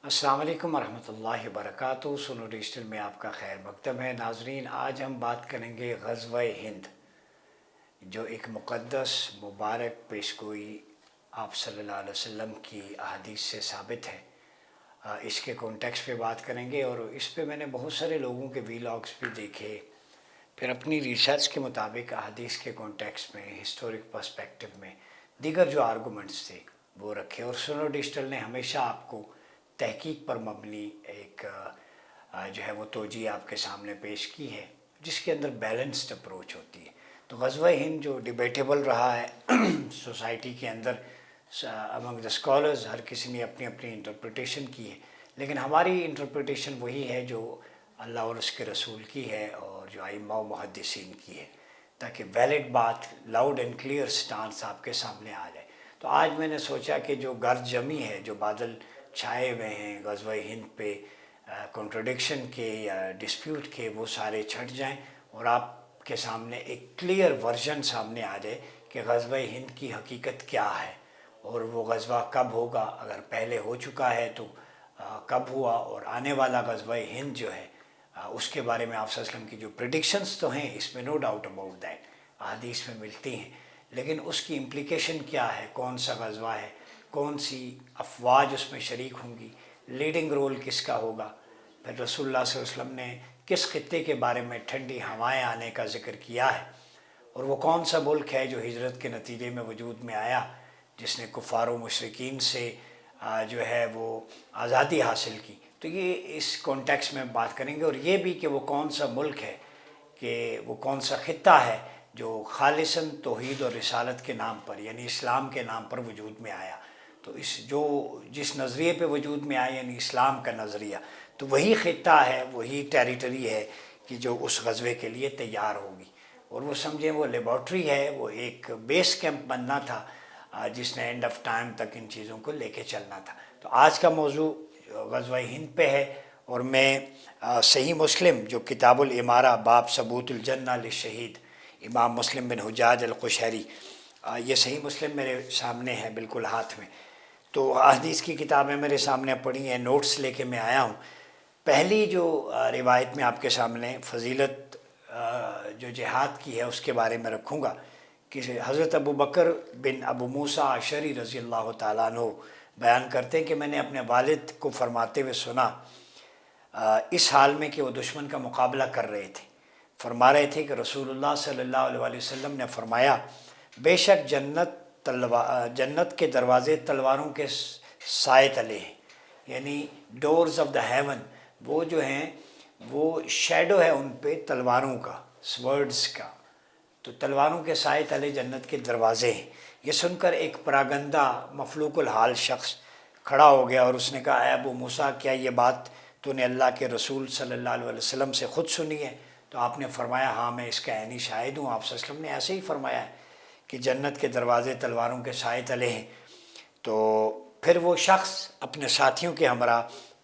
السلام علیکم ورحمۃ اللہ وبرکاتہ۔ سنو ڈیجیٹل میں آپ کا خیر مقدم ہے۔ ناظرین، آج ہم بات کریں گے غزوہ ہند، جو ایک مقدس مبارک پیشگوئی آپ صلی اللہ علیہ وسلم کی احادیث سے ثابت ہے۔ اس کے کانٹیکسٹ پہ بات کریں گے، اور اس پہ میں نے بہت سارے لوگوں کے ویلاگس بھی دیکھے، پھر اپنی ریسرچ کے مطابق احادیث کے کانٹیکسٹ میں، ہسٹورک پرسپیکٹو میں دیگر جو آرگومنٹس تھے وہ رکھے، اور سنو ڈیجیٹل نے ہمیشہ آپ کو تحقیق پر مبنی ایک جو ہے وہ توجیہ آپ کے سامنے پیش کی ہے، جس کے اندر بیلنسڈ اپروچ ہوتی ہے۔ تو غزوہ ہند جو ڈیبیٹیبل رہا ہے سوسائٹی کے اندر امنگ دا اسکالرز، ہر کسی نے اپنی اپنی انٹرپریٹیشن کی ہے، لیکن ہماری انٹرپریٹیشن وہی ہے جو اللہ اور اس کے رسول کی ہے اور جو ائمہ و محدثین کی ہے، تاکہ ویلڈ بات، لاؤڈ اینڈ کلیئر سٹانس آپ کے سامنے آ جائے۔ تو آج میں نے سوچا کہ جو گرد جمی ہے، جو بادل چھائے ہوئے ہیں غزوہ ہند پہ، کنٹرڈکشن کے یا ڈسپیوٹ کے، وہ سارے چھٹ جائیں اور آپ کے سامنے ایک کلیئر ورژن سامنے آ جائے کہ غزوہ ہند کی حقیقت کیا ہے، اور وہ غزوہ کب ہوگا، اگر پہلے ہو چکا ہے تو کب ہوا، اور آنے والا غزوہ ہند جو ہے اس کے بارے میں آپ صلی اللہ علیہ وسلم کی جو پریڈکشنز تو ہیں، اس میں نو ڈاؤٹ اباؤٹ دیٹ، احادیث میں ملتی ہیں، لیکن اس کی امپلیکیشن کیا ہے، کون سا غزوہ ہے، کون سی افواج اس میں شریک ہوں گی، لیڈنگ رول کس کا ہوگا، پھر رسول اللہ صلی اللہ علیہ وسلم نے کس خطے کے بارے میں ٹھنڈی ہوائیں آنے کا ذکر کیا ہے، اور وہ کون سا ملک ہے جو ہجرت کے نتیجے میں وجود میں آیا، جس نے کفار و مشرکین سے جو ہے وہ آزادی حاصل کی۔ تو یہ اس کانٹیکس میں بات کریں گے، اور یہ بھی کہ وہ کون سا ملک ہے، کہ وہ کون سا خطہ ہے جو خالصاً توحید اور رسالت کے نام پر، یعنی اسلام کے نام پر وجود میں آیا۔ تو جس نظریے پہ وجود میں آیا، یعنی اسلام کا نظریہ، تو وہی خطہ ہے، وہی ٹیریٹری ہے کہ جو اس غزوے کے لیے تیار ہوگی، اور وہ سمجھیں وہ لیبارٹری ہے، وہ ایک بیس کیمپ بننا تھا جس نے اینڈ آف ٹائم تک ان چیزوں کو لے کے چلنا تھا۔ تو آج کا موضوع غزوہ ہند پہ ہے، اور میں صحیح مسلم جو کتاب الامارہ باب ثبوت الجنہ للشہید، امام مسلم بن حجاج القشیری، یہ صحیح مسلم میرے سامنے ہے بالکل ہاتھ میں، تو احادیث کی کتابیں میرے سامنے پڑھی ہیں، نوٹس لے کے میں آیا ہوں۔ پہلی جو روایت میں آپ کے سامنے فضیلت جو جہاد کی ہے اس کے بارے میں رکھوں گا، کہ حضرت ابو بکر بن ابو موسیٰ اشعری رضی اللہ تعالیٰ عنہ بیان کرتے ہیں کہ میں نے اپنے والد کو فرماتے ہوئے سنا، اس حال میں کہ وہ دشمن کا مقابلہ کر رہے تھے، فرما رہے تھے کہ رسول اللہ صلی اللہ علیہ وسلم نے فرمایا، بے شک جنت کے دروازے تلواروں کے سائے تلے ہیں، یعنی ڈورز آف دا ہیون، وہ جو ہیں وہ شیڈو ہے ان پہ تلواروں کا، سورڈز کا، تو تلواروں کے سائے تلے جنت کے دروازے ہیں۔ یہ سن کر ایک پراگندہ مفلوق الحال شخص کھڑا ہو گیا، اور اس نے کہا، اے ابو موسیٰ، کیا یہ بات تو نے اللہ کے رسول صلی اللہ علیہ وسلم سے خود سنی ہے؟ تو آپ نے فرمایا، ہاں میں اس کا عینی شاہد ہوں، آپ صلی اللہ علیہ وسلم نے ایسے ہی فرمایا ہے کہ جنت کے دروازے تلواروں کے سائے تلے ہیں۔ تو پھر وہ شخص اپنے ساتھیوں کے ہمراہ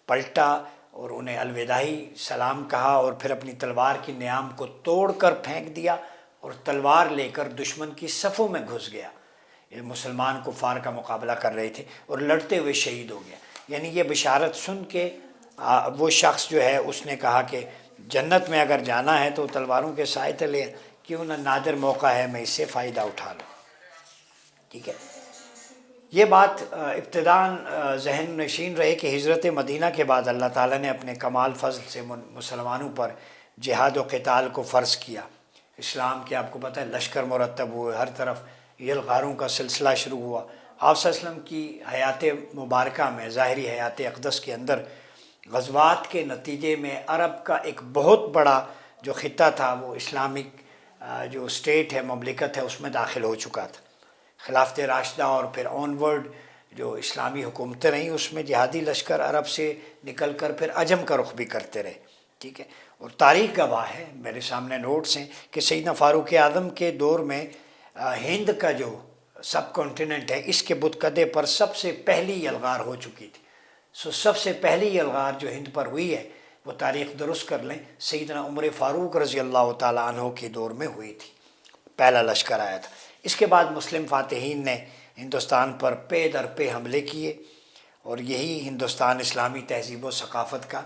پلٹا اور انہیں الوداعی سلام کہا، اور پھر اپنی تلوار کی نیام کو توڑ کر پھینک دیا اور تلوار لے کر دشمن کی صفوں میں گھس گیا۔ یہ مسلمان کفار کا مقابلہ کر رہے تھے، اور لڑتے ہوئے شہید ہو گیا۔ یعنی یہ بشارت سن کے وہ شخص جو ہے اس نے کہا کہ جنت میں اگر جانا ہے تو تلواروں کے سائے تلے، کیوں نہ نادر موقع ہے میں اس سے فائدہ اٹھا لوں۔ ٹھیک ہے، یہ بات ابتداً ذہن نشین رہے کہ ہجرت مدینہ کے بعد اللہ تعالیٰ نے اپنے کمال فضل سے مسلمانوں پر جہاد و قتال کو فرض کیا۔ اسلام کے آپ کو پتہ ہے لشکر مرتب ہوئے، ہر طرف یلغاروں کا سلسلہ شروع ہوا۔ آپ صلی اللہ علیہ وسلم کی حیات مبارکہ میں، ظاہری حیات اقدس کے اندر، غزوات کے نتیجے میں عرب کا ایک بہت بڑا جو خطہ تھا، وہ اسلامک جو اسٹیٹ ہے، مملکت ہے، اس میں داخل ہو چکا تھا۔ خلافت راشدہ اور پھر آن ورڈ جو اسلامی حکومتیں رہیں، اس میں جہادی لشکر عرب سے نکل کر پھر عجم کا رخ بھی کرتے رہے۔ ٹھیک ہے، اور تاریخ گواہ ہے، میرے سامنے نوٹس ہیں، کہ سیدنا فاروق اعظم کے دور میں ہند کا جو سب کانٹیننٹ ہے، اس کے بتکدے پر سب سے پہلی یلغار ہو چکی تھی۔ سب سے پہلی یلغار جو ہند پر ہوئی ہے، وہ تاریخ درست کر لیں، سیدنا عمر فاروق رضی اللہ تعالیٰ عنہ کے دور میں ہوئی تھی، پہلا لشکر آیا تھا۔ اس کے بعد مسلم فاتحین نے ہندوستان پر پے در پے حملے کیے، اور یہی ہندوستان اسلامی تہذیب و ثقافت کا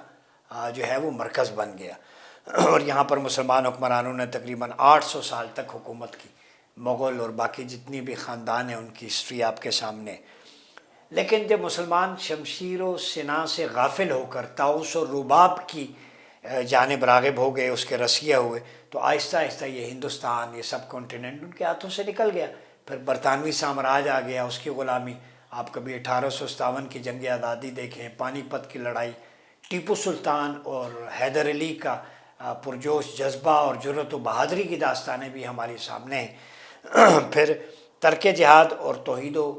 جو ہے وہ مرکز بن گیا، اور یہاں پر مسلمان حکمرانوں نے تقریباً 800 سال تک حکومت کی۔ مغل اور باقی جتنی بھی خاندان ہیں ان کی ہسٹری آپ کے سامنے۔ لیکن جب مسلمان شمشیر و سنا سے غافل ہو کر طاؤس اور رباب کی جانب راغب ہو گئے، اس کے رسیہ ہوئے، تو آہستہ آہستہ یہ ہندوستان، یہ سب کانٹیننٹ ان کے ہاتھوں سے نکل گیا۔ پھر برطانوی سامراج آ گیا، اس کی غلامی۔ آپ کبھی 1857 کی جنگ آزادی دیکھیں، پانی پت کی لڑائی، ٹیپو سلطان اور حیدر علی کا پرجوش جذبہ اور جرأت و بہادری کی داستانیں بھی ہمارے سامنے ہیں۔ پھر ترک جہاد اور توحید و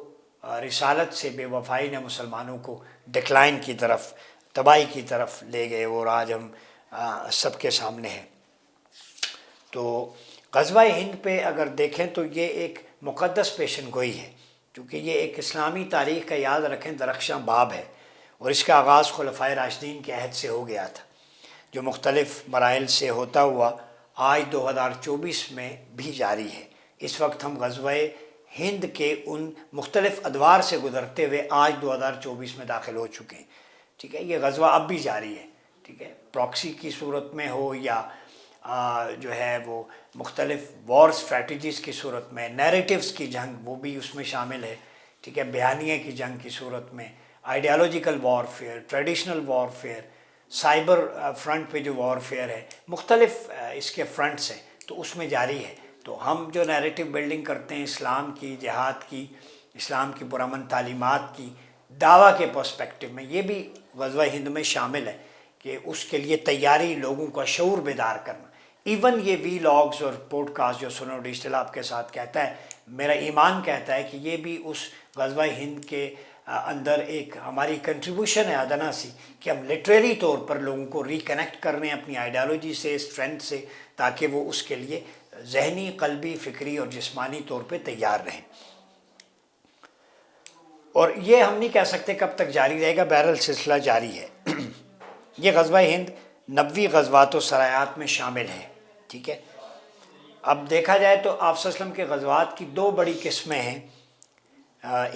رسالت سے بے وفائی نے مسلمانوں کو ڈکلائن کی طرف، تباہی کی طرف لے گئے، اور آج ہم سب کے سامنے ہیں۔ تو غزوہ ہند پہ اگر دیکھیں تو یہ ایک مقدس پیشن گوئی ہے، کیونکہ یہ ایک اسلامی تاریخ کا، یاد رکھیں، درخشاں باب ہے، اور اس کا آغاز خلفائے راشدین کے عہد سے ہو گیا تھا، جو مختلف مراحل سے ہوتا ہوا آج 2024 میں بھی جاری ہے۔ اس وقت ہم غزوہ ہند کے ان مختلف ادوار سے گزرتے ہوئے آج 2024 میں داخل ہو چکے ہیں، ٹھیک ہے۔ یہ غزوہ اب بھی جاری ہے، ٹھیک ہے، پراکسی کی صورت میں ہو یا جو ہے وہ مختلف وار اسٹریٹجیز کی صورت میں، نیریٹیوز کی جنگ وہ بھی اس میں شامل ہے، ٹھیک ہے، بیانیے کی جنگ کی صورت میں، ideological warfare, traditional warfare, cyber front پہ جو وارفیئر ہے، مختلف اس کے فرنٹس ہیں، تو اس میں جاری ہے۔ تو ہم جو نیریٹیو بلڈنگ کرتے ہیں اسلام کی، جہاد کی، اسلام کی پرامن تعلیمات کی، دعویٰ کے پرسپیکٹو میں، یہ بھی غزوہ ہند میں شامل ہے کہ اس کے لیے تیاری، لوگوں کا شعور بیدار کرنا۔ ایون یہ وی لاگز اور پوڈ کاسٹ جو سنو ڈیجیٹل آپ کے ساتھ کہتا ہے، میرا ایمان کہتا ہے کہ یہ بھی اس غزوہ ہند کے اندر ایک ہماری کنٹریبیوشن ہے ادنا سی، کہ ہم لٹریری طور پر لوگوں کو ریکنیکٹ کر رہے ہیں اپنی آئیڈیالوجی سے، اسٹرینتھ سے، تاکہ وہ اس کے لیے ذہنی، قلبی، فکری اور جسمانی طور پہ تیار رہیں۔ اور یہ ہم نہیں کہہ سکتے کب تک جاری رہے گا، بہرحال سلسلہ جاری ہے۔ یہ غزوہ ہند 90 غزوات و سرایات میں شامل ہے، ٹھیک ہے۔ اب دیکھا جائے تو آپ صلی اللہ علیہ وسلم کے غزوات کی دو بڑی قسمیں ہیں۔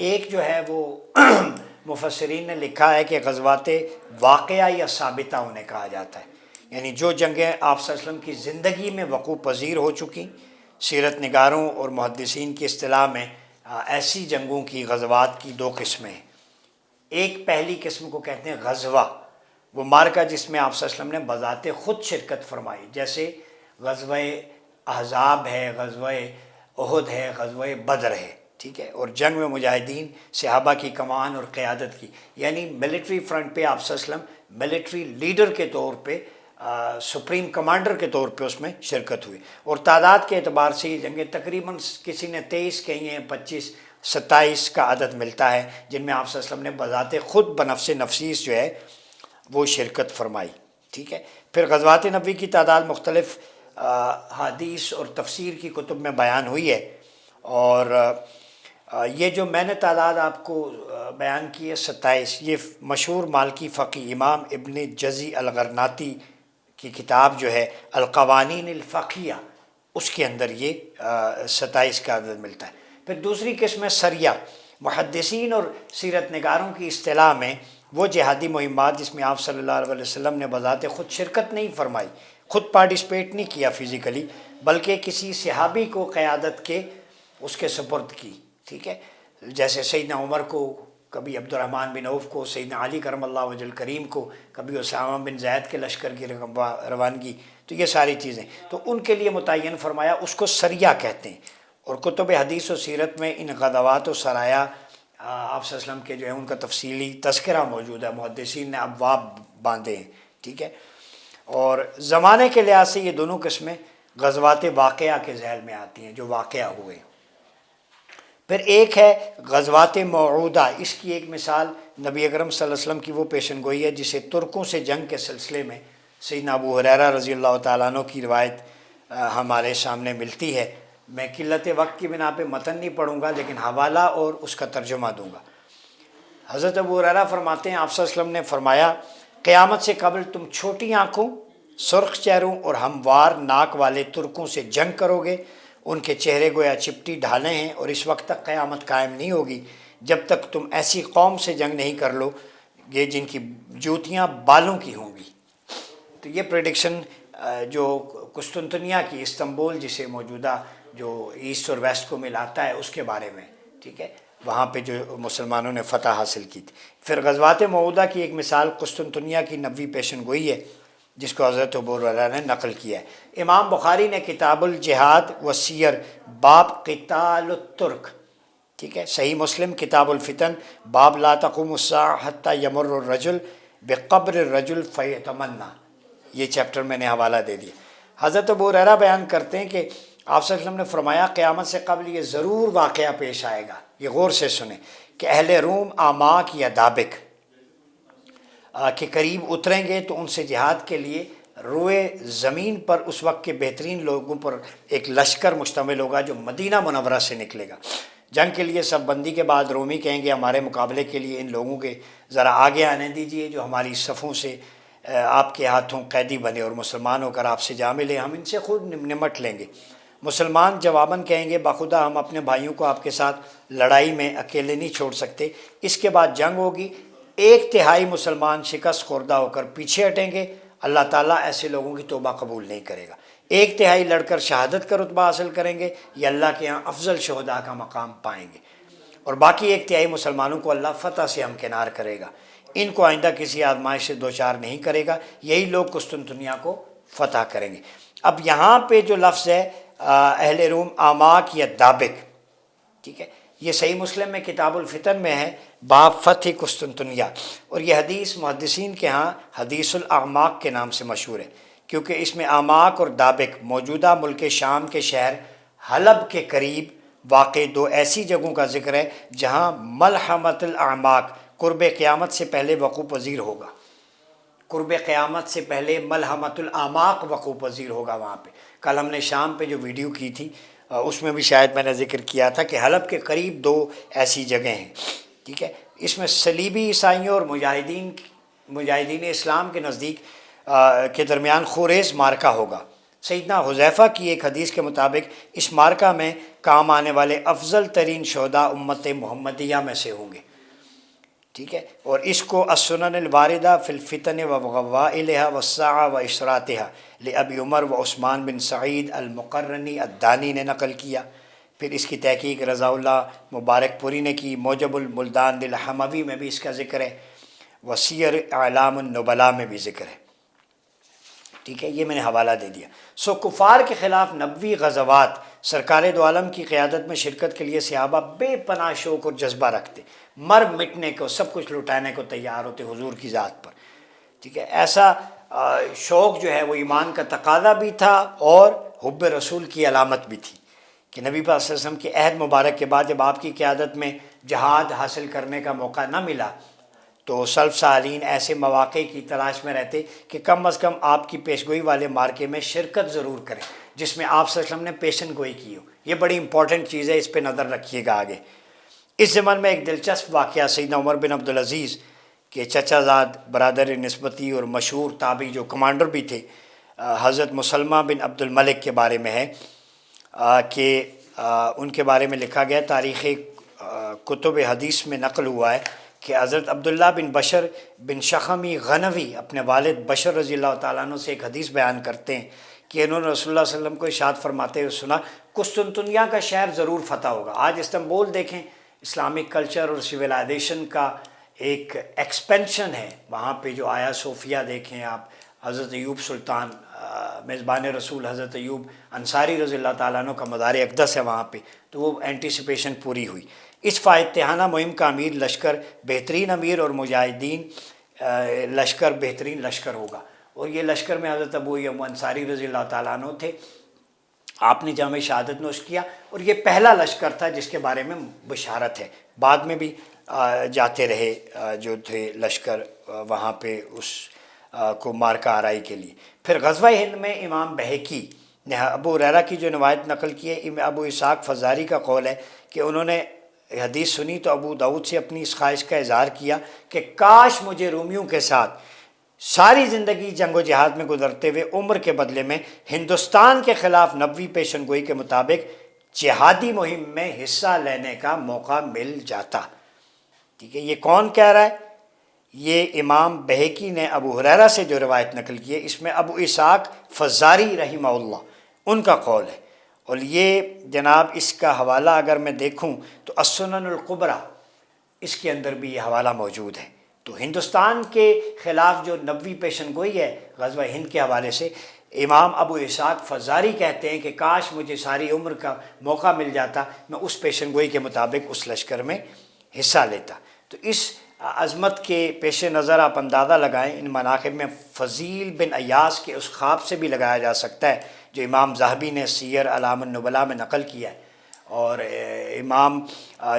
ایک جو ہے وہ مفسرین نے لکھا ہے کہ غزوات واقعہ یا ثابتہ انہیں کہا جاتا ہے، یعنی جو جنگیں آپ صلی اللہ علیہ وسلم کی زندگی میں وقوع پذیر ہو چکی۔ سیرت نگاروں اور محدثین کی اصطلاح میں ایسی جنگوں کی، غزوات کی دو قسمیں ہیں۔ ایک پہلی قسم کو کہتے ہیں غزوہ، وہ مارکہ جس میں آپ صلی اللہ علیہ وسلم نے بذات خود شرکت فرمائی، جیسے غزوہ احزاب ہے، غزوہ احد ہے، غزوہ بدر ہے، ٹھیک ہے، اور جنگ میں مجاہدین صحابہ کی کمان اور قیادت کی، یعنی ملٹری فرنٹ پہ آپ صلی اللہ علیہ وسلم ملٹری لیڈر کے طور پہ، سپریم کمانڈر کے طور پہ اس میں شرکت ہوئی۔ اور تعداد کے اعتبار سے یہ جنگیں تقریباً کسی نے 23 کہی ہیں، 25، 27 کا عدد ملتا ہے، جن میں آپ صلی اللہ علیہ وسلم نے بذات خود بنفس نفیس جو ہے وہ شرکت فرمائی، ٹھیک ہے۔ پھر غزوات نبوی کی تعداد مختلف حدیث اور تفسیر کی کتب میں بیان ہوئی ہے، اور یہ جو میں نے تعداد آپ کو بیان کی ہے 27، یہ مشہور مالکی فقی امام ابن جزی الغرناطی کی کتاب جو ہے القوانین الفقیہ، اس کے اندر یہ 27 کا عدد ملتا ہے۔ پھر دوسری قسم ہے سریہ، محدثین اور سیرت نگاروں کی اصطلاح میں وہ جہادی مہمات جس میں آپ صلی اللہ علیہ وسلم نے بذات خود شرکت نہیں فرمائی، خود پارٹیسپیٹ نہیں کیا فزیکلی، بلکہ کسی صحابی کو قیادت کے اس کے سپرد کی، ٹھیک ہے، جیسے سیدنا عمر کو، کبھی عبد الرحمن بن عوف کو، سیدنا علی کرم اللہ وجہ الکریم کو، کبھی اسامہ بن زید کے لشکر کی روانگی، تو یہ ساری چیزیں تو ان کے لیے متعین فرمایا، اس کو سریہ کہتے ہیں۔ اور کتب حدیث و سیرت میں ان غزوات و سرایا آپ صلی اللہ علیہ وسلم کے جو ہے ان کا تفصیلی تذکرہ موجود ہے، محدثین نے ابواب باندھے ہیں، ٹھیک ہے۔ اور زمانے کے لحاظ سے یہ دونوں قسمیں غزوات واقعہ کے ذیل میں آتی ہیں، جو واقعہ ہوئے۔ پھر ایک ہے غزوات موعودہ، اس کی ایک مثال نبی اکرم صلی اللہ علیہ وسلم کی وہ پیشن گوئی ہے جسے ترکوں سے جنگ کے سلسلے میں سیدنا ابو ہریرہ رضی اللہ تعالیٰ عنہ کی روایت ہمارے سامنے ملتی ہے۔ میں قلت وقت کی بنا پہ متن نہیں پڑھوں گا، لیکن حوالہ اور اس کا ترجمہ دوں گا۔ حضرت ابو ہریرہ فرماتے ہیں آپ صلی اللہ علیہ وسلم نے فرمایا، قیامت سے قبل تم چھوٹی آنکھوں، سرخ چہروں اور ہموار ناک والے ترکوں سے جنگ کرو گے۔ ان کے چہرے گویا چپٹی ڈھالے ہیں، اور اس وقت تک قیامت قائم نہیں ہوگی جب تک تم ایسی قوم سے جنگ نہیں کر لو گے جن کی جوتیاں بالوں کی ہوں گی۔ تو یہ پریڈکشن جو قسطنطنیہ کی، استنبول جسے موجودہ جو ایسٹ اور ویسٹ کو ملاتا ہے اس کے بارے میں، ٹھیک ہے، وہاں پہ جو مسلمانوں نے فتح حاصل کی تھی۔ پھر غزوات موعودہ کی ایک مثال قسطنطنیہ کی نبوی پیشن گوئی ہے جس کو حضرت ابو ہریرہ نے نقل کیا ہے۔ امام بخاری نے کتاب الجہاد و سیر باب قتال الترک، ٹھیک ہے، صحیح مسلم کتاب الفتن باب لا تقوم الساعة حتى یمر الرجل بقبر الرجل فیتمنی، یہ چیپٹر میں نے حوالہ دے دیا۔ حضرت ابو ہریرہ بیان کرتے ہیں کہ آپ صلی اللہ علیہ وسلم نے فرمایا قیامت سے قبل یہ ضرور واقعہ پیش آئے گا، یہ غور سے سنیں، کہ اہل روم آماک یا دابک کے قریب اتریں گے تو ان سے جہاد کے لیے روئے زمین پر اس وقت کے بہترین لوگوں پر ایک لشکر مشتمل ہوگا جو مدینہ منورہ سے نکلے گا۔ جنگ کے لیے سب بندی کے بعد رومی کہیں گے ہمارے مقابلے کے لیے ان لوگوں کے ذرا آگے آنے دیجئے جو ہماری صفوں سے آپ کے ہاتھوں قیدی بنے اور مسلمان ہو کر آپ سے جا ملے، ہم ان سے خود نمٹ لیں گے۔ مسلمان جواباً کہیں گے بخدا ہم اپنے بھائیوں کو آپ کے ساتھ لڑائی میں اکیلے نہیں چھوڑ سکتے۔ اس کے بعد جنگ ہوگی، ایک تہائی مسلمان شکست خوردہ ہو کر پیچھے ہٹیں گے، اللہ تعالیٰ ایسے لوگوں کی توبہ قبول نہیں کرے گا۔ ایک تہائی لڑ کر شہادت کا رتبہ حاصل کریں گے، یہ اللہ کے ہاں افضل شہداء کا مقام پائیں گے، اور باقی ایک تہائی مسلمانوں کو اللہ فتح سے ہمکنار کرے گا، ان کو آئندہ کسی آزمائش سے دوچار نہیں کرے گا، یہی لوگ قسطنطنیہ کو فتح کریں گے۔ اب یہاں پہ جو لفظ ہے اہل روم آماک یا دابک، ٹھیک ہے، یہ صحیح مسلم میں کتاب الفتن میں ہے باب فتح قسطنطنیہ، اور یہ حدیث محدثین کے ہاں حدیث الاعماق کے نام سے مشہور ہے، کیونکہ اس میں آماک اور دابک موجودہ ملک شام کے شہر حلب کے قریب واقع دو ایسی جگہوں کا ذکر ہے جہاں ملحمۃ الاعماق قرب قیامت سے پہلے وقوع پذیر ہوگا۔ قرب قیامت سے پہلے ملحمۃ الاعماق وقوع پذیر ہوگا وہاں پہ۔ کل ہم نے شام پہ جو ویڈیو کی تھی اس میں بھی شاید میں نے ذکر کیا تھا کہ حلب کے قریب دو ایسی جگہیں ہیں، ٹھیک ہے، اس میں صلیبی عیسائیوں اور مجاہدین اسلام کے نزدیک کے درمیان خوریز مارکہ ہوگا۔ سیدنا حذیفہ کی ایک حدیث کے مطابق اس مارکہ میں کام آنے والے افضل ترین شہداء امت محمدیہ میں سے ہوں گے، ٹھیک ہے، اور اس کو السنن الواردہ فی الفتن و غوائلها والساعة و اشراتها لابی عمر و عثمان بن سعید المقرنی الدانی نے نقل کیا۔ پھر اس کی تحقیق رضا اللہ مبارک پوری نے کی، موجب البلدان للحموی میں بھی اس کا ذکر ہے، وسیر اعلام النبلاء میں بھی ذکر ہے، ٹھیک ہے، یہ میں نے حوالہ دے دیا۔ کفار کے خلاف نبوی غزوات سرکار دو عالم کی قیادت میں شرکت کے لیے صحابہ بے پناہ شوق اور جذبہ رکھتے، مر مٹنے کو، سب کچھ لٹانے کو تیار ہوتے حضور کی ذات پر، ٹھیک ہے۔ ایسا شوق جو ہے وہ ایمان کا تقاضا بھی تھا اور حب رسول کی علامت بھی تھی کہ نبی پاک صلی اللہ علیہ وسلم کے عہد مبارک کے بعد جب آپ کی قیادت میں جہاد حاصل کرنے کا موقع نہ ملا تو سلف صالحین ایسے مواقع کی تلاش میں رہتے کہ کم از کم آپ کی پیشگوئی والے مارکے میں شرکت ضرور کریں جس میں آپ صلی اللہ علیہ وسلم نے پیشن گوئی کی ہو۔ یہ بڑی امپورٹنٹ چیز ہے، اس پہ نظر رکھیے گا آگے۔ اس زمن میں ایک دلچسپ واقعہ سیدنا عمر بن عبدالعزیز کے چچا زاد برادر نسبتی اور مشہور تابعی جو کمانڈر بھی تھے حضرت مسلمہ بن عبد الملک کے بارے میں ہے کہ ان کے بارے میں لکھا گیا، تاریخ کتب حدیث میں نقل ہوا ہے کہ حضرت عبداللہ بن بشر بن شخمی غنوی اپنے والد بشر رضی اللہ تعالیٰ عنہ سے ایک حدیث بیان کرتے ہیں کہ انہوں نے رسول اللہ صلی اللہ علیہ وسلم کو ارشاد فرماتے ہوئے سنا قسطنطنیہ کا شہر ضرور فتح ہوگا۔ آج استنبول دیکھیں، اسلامک کلچر اور سویلائزیشن کا ایک ایکسپینشن ہے، وہاں پہ جو آیا صوفیہ دیکھیں آپ، حضرت ایوب سلطان میزبان رسول حضرت ایوب انصاری رضی اللہ تعالیٰ عنہ کا مزار اقدس ہے وہاں پہ، تو وہ اینٹیسپیشن پوری ہوئی۔ اس فاتحانہ مہم کا امیر لشکر بہترین امیر اور مجاہدین لشکر بہترین لشکر ہوگا، اور یہ لشکر میں حضرت ابو ایوب انصاری رضی اللہ تعالیٰ عنہ تھے، آپ نے جامع شہادت نوش کیا، اور یہ پہلا لشکر تھا جس کے بارے میں بشارت ہے۔ بعد میں بھی جاتے رہے جو تھے لشکر وہاں پہ اس کو مارکہ آرائی کے لیے۔ پھر غزوہ ہند میں امام بہقی نے ابو ہریرہ کی جو روایت نقل کی ہے، ابو اسحاق فزاری کا قول ہے کہ انہوں نے حدیث سنی تو ابو داؤد سے اپنی اس خواہش کا اظہار کیا کہ کاش مجھے رومیوں کے ساتھ ساری زندگی جنگ و جہاد میں گزرتے ہوئے عمر کے بدلے میں ہندوستان کے خلاف نبوی پیشن گوئی کے مطابق جہادی مہم میں حصہ لینے کا موقع مل جاتا۔ ٹھیک ہے، یہ کون کہہ رہا ہے؟ یہ امام بہقی نے ابو ہریرہ سے جو روایت نقل کی ہے، اس میں ابو اسحاق فزاری رحمہ اللہ ان کا قول ہے، اور یہ جناب اس کا حوالہ اگر میں دیکھوں تو السنن الکبریٰ، اس کے اندر بھی یہ حوالہ موجود ہے۔ تو ہندوستان کے خلاف جو نبوی پیشن گوئی ہے غزوہ ہند کے حوالے سے، امام ابو اسحاق فزاری کہتے ہیں کہ کاش مجھے ساری عمر کا موقع مل جاتا، میں اس پیشن گوئی کے مطابق اس لشکر میں حصہ لیتا۔ تو اس عظمت کے پیش نظر آپ اندازہ لگائیں، ان مناقب میں فضیل بن ایاس کے اس خواب سے بھی لگایا جا سکتا ہے جو امام ذہبی نے سیر اعلام النبلاء میں نقل کیا ہے، اور امام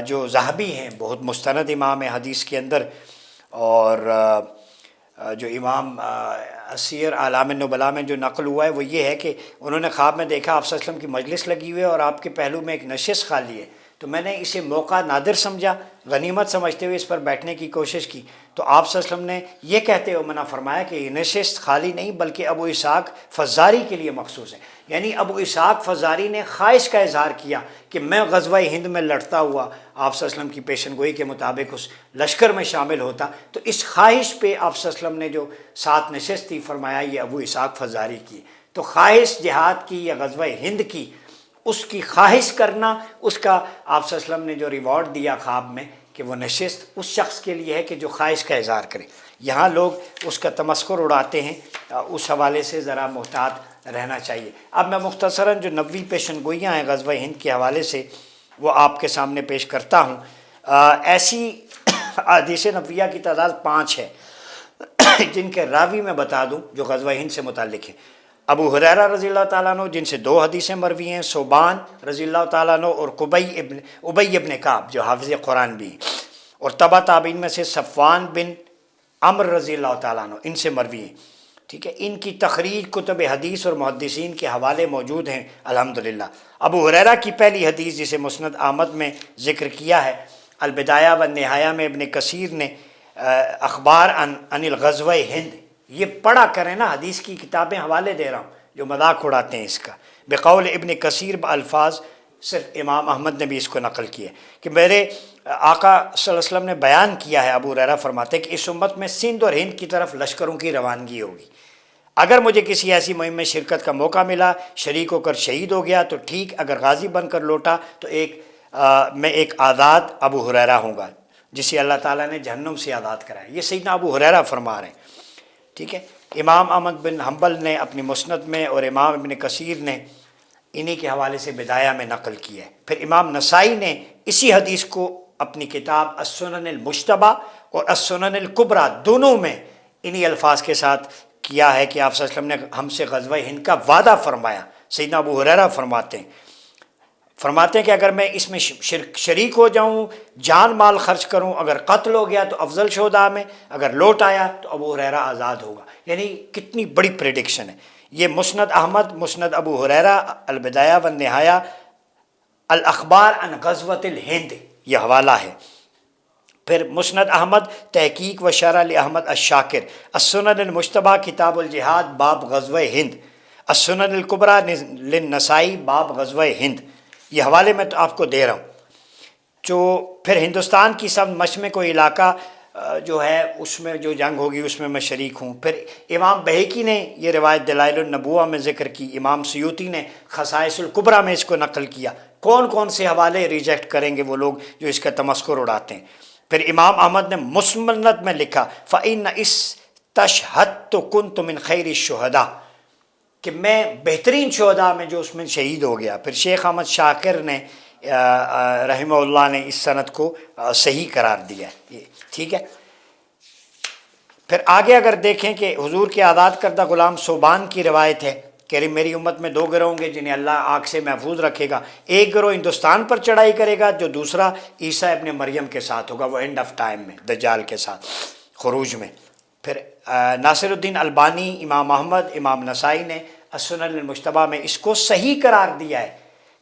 جو ذہبی ہیں بہت مستند امام ہیں حدیث کے اندر، اور جو امام سیر اعلام النبلاء میں جو نقل ہوا ہے وہ یہ ہے کہ انہوں نے خواب میں دیکھا آپ صلی اللہ علیہ وسلم کی مجلس لگی ہوئی ہے اور آپ کے پہلو میں ایک نشست خالی ہے، تو میں نے اسے موقع نادر سمجھا، غنیمت سمجھتے ہوئے اس پر بیٹھنے کی کوشش کی، تو آپ صلی اللہ علیہ وسلم نے یہ کہتے ہوئے منع فرمایا کہ یہ نشست خالی نہیں بلکہ ابو اسحاق فزاری کے لیے مخصوص ہے۔ یعنی ابو اسحاق فزاری نے خواہش کا اظہار کیا کہ میں غزوہ ہند میں لڑتا ہوا آپ صلی اللہ علیہ وسلم کی پیشن گوئی کے مطابق اس لشکر میں شامل ہوتا، تو اس خواہش پہ آپ صلی اللہ علیہ وسلم نے جو ساتھ نشست تھی فرمایا یہ ابو اسحاق فزاری کی۔ تو خواہش جہاد کی یا غزوہ ہند کی، اس کی خواہش کرنا، اس کا آپ صلی اللہ علیہ وسلم نے جو ریوارڈ دیا خواب میں کہ وہ نشست اس شخص کے لیے ہے کہ جو خواہش کا اظہار کرے۔ یہاں لوگ اس کا تمسخر اڑاتے ہیں، اس حوالے سے ذرا محتاط رہنا چاہیے۔ اب میں مختصراً جو نبوی پیشن گوئیاں ہیں غزوہ ہند کے حوالے سے وہ آپ کے سامنے پیش کرتا ہوں۔ ایسی احادیث نبویہ کی تعداد 5 ہے جن کے راوی میں بتا دوں جو غزوہ ہند سے متعلق ہے۔ ابو ہریرہ رضی اللہ تعالیٰ عنہ جن سے 2 حدیثیں مروی ہیں، صوبان رضی اللہ تعالیٰ عنہ اور ابی ابن کعب جو حافظ قرآن بھی ہیں، اور تبع تابعین میں سے صفوان بن عمر رضی اللہ تعالیٰ عنہ ان سے مروی ہیں۔ ٹھیک ہے، ان کی تخریج کتب حدیث اور محدثین کے حوالے موجود ہیں الحمدللہ۔ ابو ہریرہ کی پہلی حدیث جسے مسند احمد میں ذکر کیا ہے، البدایہ و نہایہ میں ابن کثیر نے اخبار عن الغزوہ ہند، یہ پڑھا کریں نا، حدیث کی کتابیں حوالے دے رہا ہوں جو مذاق اڑاتے ہیں اس کا، بقول ابن کثیر بالفاظ، صرف امام احمد نے بھی اس کو نقل کیا ہے کہ میرے آقا صلی اللہ علیہ وسلم نے بیان کیا ہے، ابو ہریرہ فرماتے ہیں کہ اس امت میں سندھ اور ہند کی طرف لشکروں کی روانگی ہوگی، اگر مجھے کسی ایسی مہم میں شرکت کا موقع ملا، شریک ہو کر شہید ہو گیا تو ٹھیک، اگر غازی بن کر لوٹا تو میں ایک آزاد ابو ہریرہ ہوں گا جسے اللہ تعالیٰ نے جہنم سے آزاد کرایا۔ یہ سیدنا ابو ہریرہ فرما رہے ہیں۔ ٹھیک ہے، امام احمد بن حنبل نے اپنی مسند میں اور امام ابن کثیر نے انہی کے حوالے سے بدایہ میں نقل کیا ہے۔ پھر امام نسائی نے اسی حدیث کو اپنی کتاب السنن المجتبہ اور السنن الکبریٰ دونوں میں انہی الفاظ کے ساتھ کیا ہے کہ آپ صلی اللہ علیہ وسلم نے ہم سے غزوہ ہند کا وعدہ فرمایا۔ سیدنا ابو ہریرہ فرماتے ہیں کہ اگر میں اس میں شریک ہو جاؤں، جان مال خرچ کروں، اگر قتل ہو گیا تو افضل شہداء میں، اگر لوٹ آیا تو ابو ہریرہ آزاد ہوگا۔ یعنی کتنی بڑی پریڈکشن ہے یہ۔ مسند احمد، مسند ابو ہریرہ، البدایہ والنہایہ، الاخبار عن غزوۃ الہند یہ حوالہ ہے۔ پھر مسند احمد تحقیق و شرح لأحمد الشاکر، السنن المجتبہ کتاب الجہاد باب غزوہ ہند، السنن الکبریٰ للنسائی باب غزوہ ہند، یہ حوالے میں تو آپ کو دے رہا ہوں۔ جو پھر ہندوستان کی سب مشرق و علاقہ جو ہے اس میں جو جنگ ہوگی اس میں شریک ہوں۔ پھر امام بہقی نے یہ روایت دلائل النبوہ میں ذکر کی، امام سیوطی نے خصائص الکبریٰ میں اس کو نقل کیا۔ کون کون سے حوالے ریجیکٹ کریں گے وہ لوگ جو اس کا تمسخر اڑاتے ہیں۔ پھر امام احمد نے مسند میں لکھا فَإِنَّ اسْتَشْهَدْتُ كُنْتُ مِنْ خَيْرِ الشُّهَدَاء کہ میں بہترین شہداء میں جو اس میں شہید ہو گیا۔ پھر شیخ احمد شاکر نے رحمہ اللہ نے اس سند کو صحیح قرار دیا ہے۔ ٹھیک ہے، پھر آگے اگر دیکھیں کہ حضور کے آزاد کردہ غلام صوبان کی روایت ہے کہ میری امت میں 2 گروہ ہوں گے جنہیں اللہ آگ سے محفوظ رکھے گا، ایک گروہ ہندوستان پر چڑھائی کرے گا جو دوسرا عیسیٰ ابن مریم کے ساتھ ہوگا، وہ اینڈ آف ٹائم میں دجال کے ساتھ خروج میں۔ پھر ناصر الدین البانی، امام احمد، امام نسائی نے السنن المجتبہ میں اس کو صحیح قرار دیا ہے۔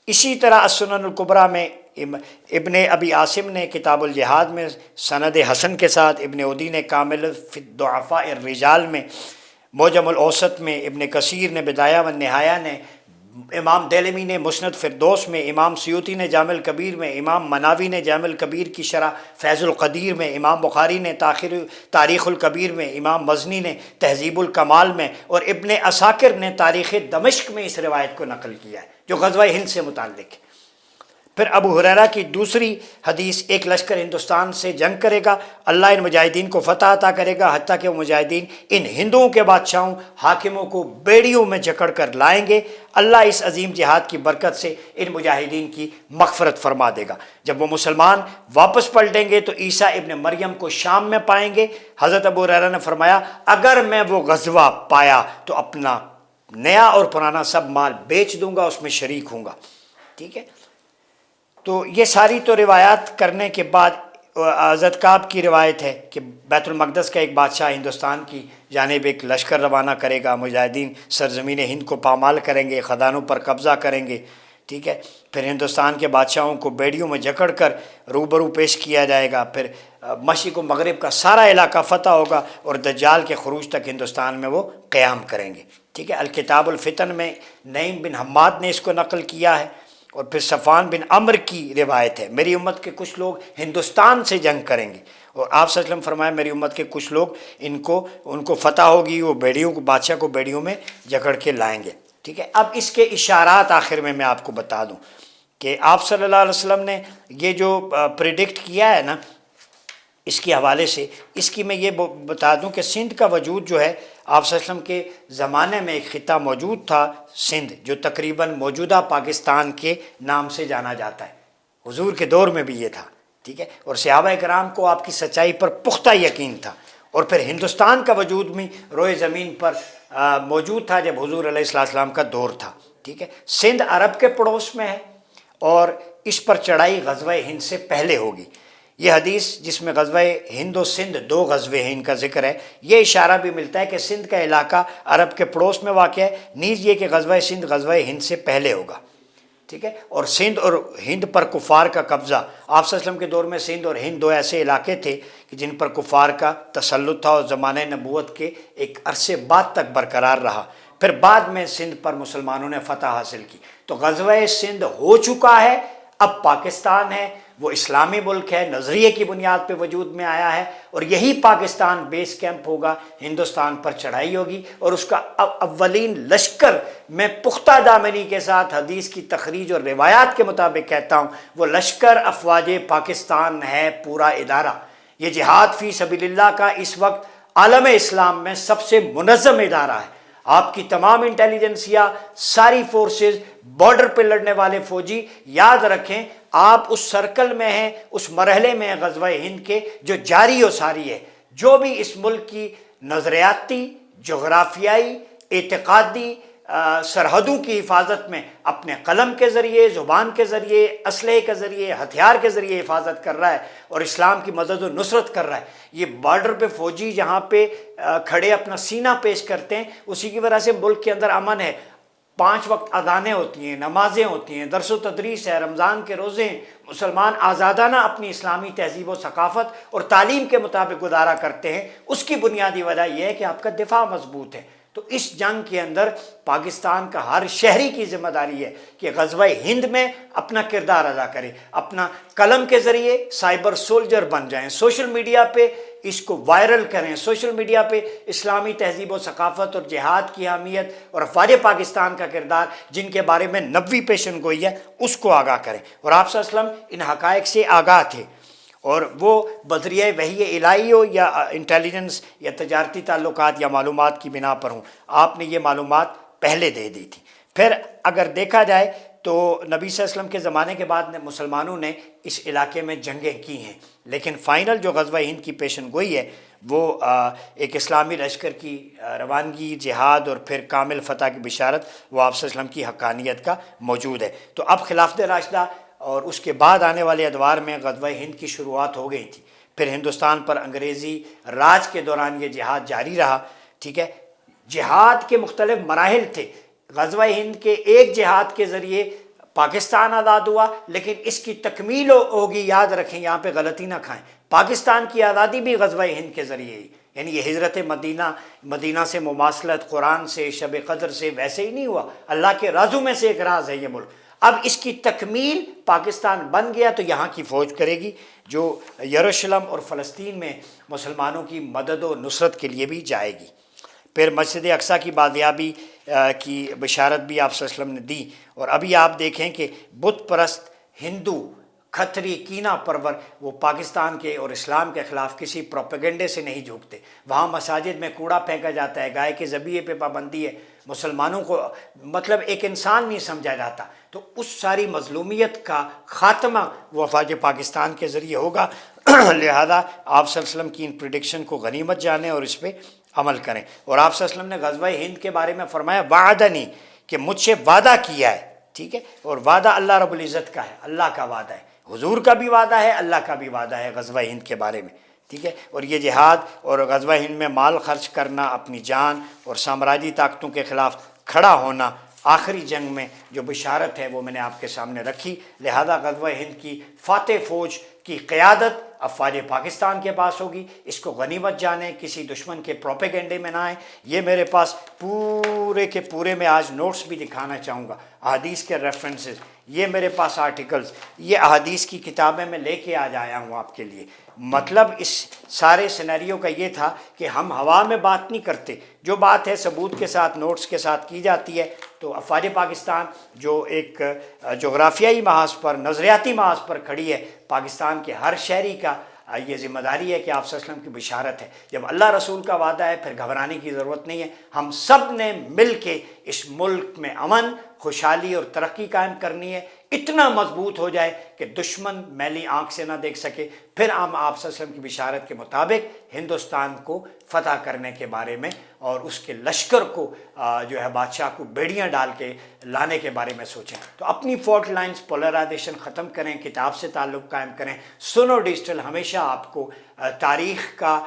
اسی طرح السنن الکبریٰ میں ابن ابی عاصم نے کتاب الجہاد میں سند حسن کے ساتھ، ابن عدی نے کامل فی الضعفاء الرجال میں، معجم الاوسط میں، ابن کثیر نے بدایہ و نہایہ نے امام دیلمی نے مسند فردوس میں، امام سیوطی نے جامع الکبیر میں، امام مناوی نے جامع الکبیر کی شرح فیض القدیر میں، امام بخاری نے تاریخ الکبیر میں، امام مزنی نے تہذیب الکمال میں، اور ابن عساکر نے تاریخ دمشق میں اس روایت کو نقل کیا ہے جو غزوہ ہند سے متعلق ہے۔ پھر ابو ہریرہ کی دوسری حدیث، ایک لشکر ہندوستان سے جنگ کرے گا، اللہ ان مجاہدین کو فتح عطا کرے گا، حتیٰ کہ وہ مجاہدین ان ہندوؤں کے بادشاہوں حاکموں کو بیڑیوں میں جکڑ کر لائیں گے، اللہ اس عظیم جہاد کی برکت سے ان مجاہدین کی مغفرت فرما دے گا۔ جب وہ مسلمان واپس پلٹیں گے تو عیسیٰ ابن مریم کو شام میں پائیں گے۔ حضرت ابو ہریرہ نے فرمایا اگر میں وہ غزوہ پایا تو اپنا نیا اور پرانا سب مال بیچ دوں گا، اس میں شریک ہوں گا۔ ٹھیک ہے، تو یہ ساری تو روایات کرنے کے بعد حضرت کعب کی روایت ہے کہ بیت المقدس کا ایک بادشاہ ہندوستان کی جانب ایک لشکر روانہ کرے گا، مجاہدین سرزمین ہند کو پامال کریں گے، خدانوں پر قبضہ کریں گے۔ ٹھیک ہے، پھر ہندوستان کے بادشاہوں کو بیڑیوں میں جکڑ کر روبرو پیش کیا جائے گا، پھر مشرق و مغرب کا سارا علاقہ فتح ہوگا اور دجال کے خروج تک ہندوستان میں وہ قیام کریں گے۔ ٹھیک ہے، الکتاب الفتن میں نعیم بن حماد نے اس کو نقل کیا ہے، اور پھر صفوان بن عمرو کی روایت ہے، میری امت کے کچھ لوگ ہندوستان سے جنگ کریں گے، اور آپ صلی اللہ علیہ وسلم فرمایا میری امت کے کچھ لوگ ان کو فتح ہوگی، وہ بیڑیوں کو، بادشاہ کو بیڑیوں میں جکڑ کے لائیں گے۔ ٹھیک ہے، اب اس کے اشارات آخر میں آپ کو بتا دوں کہ آپ صلی اللہ علیہ وسلم نے یہ جو پریڈکٹ کیا ہے نا، اس کے حوالے سے اس کی میں یہ بتا دوں کہ سندھ کا وجود جو ہے، آپ صلی اللہ علیہ وسلم کے زمانے میں ایک خطہ موجود تھا سندھ، جو تقریباً موجودہ پاکستان کے نام سے جانا جاتا ہے، حضور کے دور میں بھی یہ تھا۔ ٹھیک ہے، اور صحابہ کرام کو آپ کی سچائی پر پختہ یقین تھا، اور پھر ہندوستان کا وجود بھی روئے زمین پر موجود تھا جب حضور علیہ السلام کا دور تھا۔ ٹھیک ہے، سندھ عرب کے پڑوس میں ہے، اور اس پر چڑھائی غزوہ ہند سے پہلے ہوگی۔ یہ حدیث جس میں غزوہ ہند و سندھ دو غزوے ہیں ان کا ذکر ہے، یہ اشارہ بھی ملتا ہے کہ سندھ کا علاقہ عرب کے پڑوس میں واقع ہے، نیز یہ کہ غزوہ سندھ غزوہ ہند سے پہلے ہوگا۔ ٹھیک ہے، اور سندھ اور ہند پر کفار کا قبضہ، آپ صلی اللہ علیہ وسلم کے دور میں سندھ اور ہند دو ایسے علاقے تھے کہ جن پر کفار کا تسلط تھا، اور زمانہ نبوت کے ایک عرصے بعد تک برقرار رہا، پھر بعد میں سندھ پر مسلمانوں نے فتح حاصل کی۔ تو غزوہ سندھ ہو چکا ہے، اب پاکستان ہے، وہ اسلامی ملک ہے، نظریے کی بنیاد پہ وجود میں آیا ہے، اور یہی پاکستان بیس کیمپ ہوگا، ہندوستان پر چڑھائی ہوگی، اور اس کا اولین لشکر میں پختہ دامنی کے ساتھ حدیث کی تخریج اور روایات کے مطابق کہتا ہوں، وہ لشکر افواج پاکستان ہے، پورا ادارہ۔ یہ جہاد فی سبیل اللہ کا اس وقت عالم اسلام میں سب سے منظم ادارہ ہے۔ آپ کی تمام انٹیلیجنسیا، ساری فورسز، بارڈر پہ لڑنے والے فوجی، یاد رکھیں آپ اس سرکل میں ہیں، اس مرحلے میں ہیں غزوہ ہند کے جو جاری و ساری ہے۔ جو بھی اس ملک کی نظریاتی، جغرافیائی، اعتقادی سرحدوں کی حفاظت میں اپنے قلم کے ذریعے، زبان کے ذریعے، اسلحے کے ذریعے، ہتھیار کے ذریعے حفاظت کر رہا ہے اور اسلام کی مدد و نصرت کر رہا ہے، یہ بارڈر پہ فوجی جہاں پہ کھڑے اپنا سینہ پیش کرتے ہیں، اسی کی وجہ سے ملک کے اندر امن ہے۔ 5 وقت اذانیں ہوتی ہیں، نمازیں ہوتی ہیں، درس و تدریس ہے، رمضان کے روزے ہیں، مسلمان آزادانہ اپنی اسلامی تہذیب و ثقافت اور تعلیم کے مطابق گزارا کرتے ہیں۔ اس کی بنیادی وجہ یہ ہے کہ آپ کا دفاع مضبوط ہے۔ تو اس جنگ کے اندر پاکستان کا ہر شہری کی ذمہ داری ہے کہ غزوہ ہند میں اپنا کردار ادا کرے، اپنا قلم کے ذریعے سائبر سولجر بن جائیں، سوشل میڈیا پہ اس کو وائرل کریں، سوشل میڈیا پہ اسلامی تہذیب و ثقافت اور جہاد کی اہمیت اور افواج پاکستان کا کردار جن کے بارے میں نبوی پیشن گوئی ہے اس کو آگاہ کریں۔ اور آپ صلی اللہ علیہ وسلم ان حقائق سے آگاہ تھے، اور وہ بذریعہ وحی الہی ہو یا انٹیلیجنس یا تجارتی تعلقات یا معلومات کی بنا پر ہوں، آپ نے یہ معلومات پہلے دے دی تھی۔ پھر اگر دیکھا جائے تو نبی صلی اللہ علیہ وسلم کے زمانے کے بعد مسلمانوں نے اس علاقے میں جنگیں کی ہیں، لیکن فائنل جو غزوہ ہند کی پیشن گوئی ہے وہ ایک اسلامی لشکر کی روانگی، جہاد اور پھر کامل فتح کی بشارت، وہ آپ صلی اللہ علیہ وسلم کی حقانیت کا موجود ہے۔ تو اب خلافت راشدہ اور اس کے بعد آنے والے ادوار میں غزوہ ہند کی شروعات ہو گئی تھی، پھر ہندوستان پر انگریزی راج کے دوران یہ جہاد جاری رہا۔ ٹھیک ہے، جہاد کے مختلف مراحل تھے، غزوہ ہند کے ایک جہاد کے ذریعے پاکستان آزاد ہوا، لیکن اس کی تکمیل ہوگی، یاد رکھیں یہاں پہ غلطی نہ کھائیں، پاکستان کی آزادی بھی غزوہ ہند کے ذریعے ہی، یعنی یہ ہجرت مدینہ سے مماثلت، قرآن سے، شب قدر سے ویسے ہی نہیں ہوا، اللہ کے رازوں میں سے ایک راز ہے یہ ملک۔ اب اس کی تکمیل پاکستان بن گیا تو یہاں کی فوج کرے گی جو یروشلم اور فلسطین میں مسلمانوں کی مدد و نصرت کے لیے بھی جائے گی۔ پھر مسجد اقصیٰ کی بازیابی کی بشارت بھی آپ صلی اللہ علیہ وسلم نے دی، اور ابھی آپ دیکھیں کہ بت پرست ہندو کھتری کینہ پرور وہ پاکستان کے اور اسلام کے خلاف کسی پروپیگنڈے سے نہیں جھکتے۔ وہاں مساجد میں کوڑا پھینکا جاتا ہے، گائے کے ذبیحے پہ پابندی ہے، مسلمانوں کو مطلب ایک انسان نہیں سمجھا جاتا۔ تو اس ساری مظلومیت کا خاتمہ وہ افواج پاکستان کے ذریعے ہوگا۔ لہذا آپ صلی اللہ علیہ وسلم کی ان پریڈکشن کو غنیمت جانیں اور اس پہ عمل کریں۔ اور آپ صلی اللہ علیہ وسلم نے غزوہ ہند کے بارے میں فرمایا وعدنی، کہ مجھ سے وعدہ کیا ہے، ٹھیک ہے، اور وعدہ اللہ رب العزت کا ہے، اللہ کا وعدہ ہے، حضور کا بھی وعدہ ہے، اللہ کا بھی وعدہ ہے غزوہ ہند کے بارے میں، ٹھیک ہے۔ اور یہ جہاد اور غزوہ ہند میں مال خرچ کرنا، اپنی جان اور سامراجی طاقتوں کے خلاف کھڑا ہونا، آخری جنگ میں جو بشارت ہے وہ میں نے آپ کے سامنے رکھی۔ لہذا غزوہ ہند کی فاتح فوج کی قیادت افواج پاکستان کے پاس ہوگی، اس کو غنیمت جانیں، کسی دشمن کے پروپیگنڈے میں نہ آئیں۔ یہ میرے پاس پورے کے پورے میں آج نوٹس بھی دکھانا چاہوں گا، احادیث کے ریفرنسز، یہ میرے پاس آرٹیکلز، یہ احادیث کی کتابیں میں لے کے آج آیا ہوں آپ کے لیے۔ مطلب اس سارے سینیریو کا یہ تھا کہ ہم ہوا میں بات نہیں کرتے، جو بات ہے ثبوت کے ساتھ، نوٹس کے ساتھ کی جاتی ہے۔ تو افواج پاکستان جو ایک جغرافیائی محاذ پر، نظریاتی محاذ پر کھڑی ہے، پاکستان کے ہر شہری کا یہ ذمہ داری ہے کہ آپ صلی اللہ علیہ وسلم کی بشارت ہے، جب اللہ رسول کا وعدہ ہے پھر گھبرانے کی ضرورت نہیں ہے۔ ہم سب نے مل کے اس ملک میں امن، خوشحالی اور ترقی قائم کرنی ہے، اتنا مضبوط ہو جائے کہ دشمن میلی آنکھ سے نہ دیکھ سکے، پھر ہم آپ صلی اللہ علیہ وسلم کی بشارت کے مطابق ہندوستان کو فتح کرنے کے بارے میں اور اس کے لشکر کو جو ہے بادشاہ کو بیڑیاں ڈال کے لانے کے بارے میں سوچیں۔ تو اپنی فالٹ لائنز، پولرائزیشن ختم کریں، کتاب سے تعلق قائم کریں۔ سنو ڈیجیٹل ہمیشہ آپ کو تاریخ کا،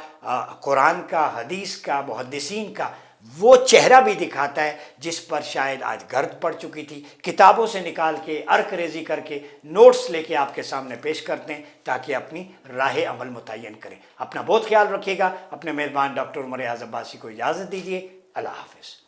قرآن کا، حدیث کا، محدثین کا وہ چہرہ بھی دکھاتا ہے جس پر شاید آج گرد پڑ چکی تھی، کتابوں سے نکال کے، عرق ریزی کر کے، نوٹس لے کے آپ کے سامنے پیش کرتے ہیں تاکہ اپنی راہ عمل متعین کریں۔ اپنا بہت خیال رکھیے گا۔ اپنے میزبان ڈاکٹر عمر ایاز عباسی کو اجازت دیجیے۔ اللہ حافظ۔